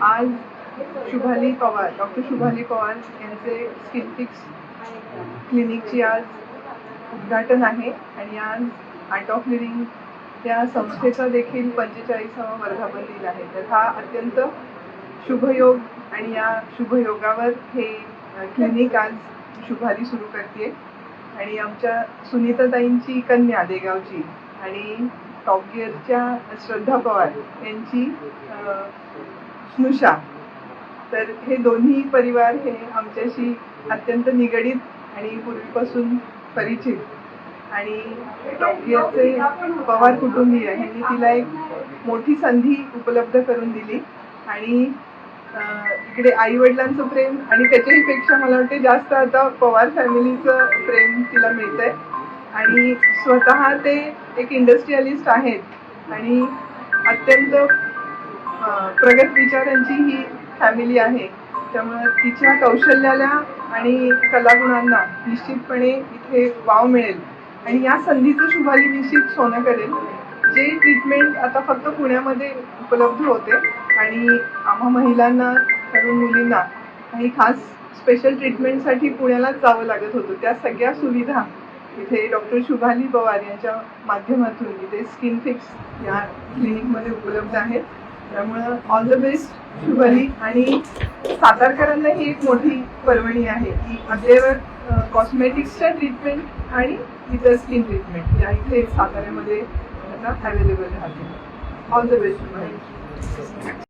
आज शुभाली पवार, डॉक्टर शुभाली पवार यांचे skin fix क्लिनिकची आज उद्घाटन आहे आणि आज आर्ट ऑफ लिव्हिंग या संस्थेचा देखील 45वा वर्धापन दिन आहे. तर हा अत्यंत शुभयोग आणि या शुभयोगावर हे क्लिनिक आज शुभाली सुरू करते आणि आमच्या सुनीताताईंची कन्या देगावची आणि टॉप गिअरच्या श्रद्धा पवार यांची स्नुषा. तर हे दोन्ही परिवार हे आमच्याशी अत्यंत निगडीत आणि पूर्वीपासून परिचित आणि टॉप गिअरचे पवार कुटुंबीय यांनी तिला एक मोठी संधी उपलब्ध करून दिली आणि इकडे आई वडिलांचं प्रेम आणि त्याच्याही पेक्षा मला वाटते जास्त आता पवार फॅमिलीचं प्रेम तिला मिळतंय आणि स्वतः ते एक इंडस्ट्रियलिस्ट आहेत आणि अत्यंत प्रगत विचारांची ही फॅमिली आहे. त्यामुळे तिच्या कौशल्याला आणि कलागुणांना निश्चितपणे इथे वाव मिळेल आणि या संधीचं शुभाली निश्चित सोनं करेल. जे ट्रीटमेंट आता फक्त पुण्यामध्ये उपलब्ध होते आणि आम्हा महिलांना तरुण मुलींना काही खास स्पेशल ट्रीटमेंटसाठी पुण्यालाच जावं लागत होतं, त्या सगळ्या सुविधा इथे डॉक्टर शुभाली पवार यांच्या माध्यमातून इथे स्किन फिक्स या क्लिनिकमध्ये उपलब्ध आहेत. त्यामुळं ऑल द बेस्ट शुभाली. आणि सातारकरांना ही एक मोठी पर्वणी आहे की अद्ययावर कॉस्मेटिक्सच्या ट्रीटमेंट आणि इतर स्किन ट्रीटमेंट या इथे साताऱ्यामध्ये अवेलेबल राहतील. All the best शुभाली.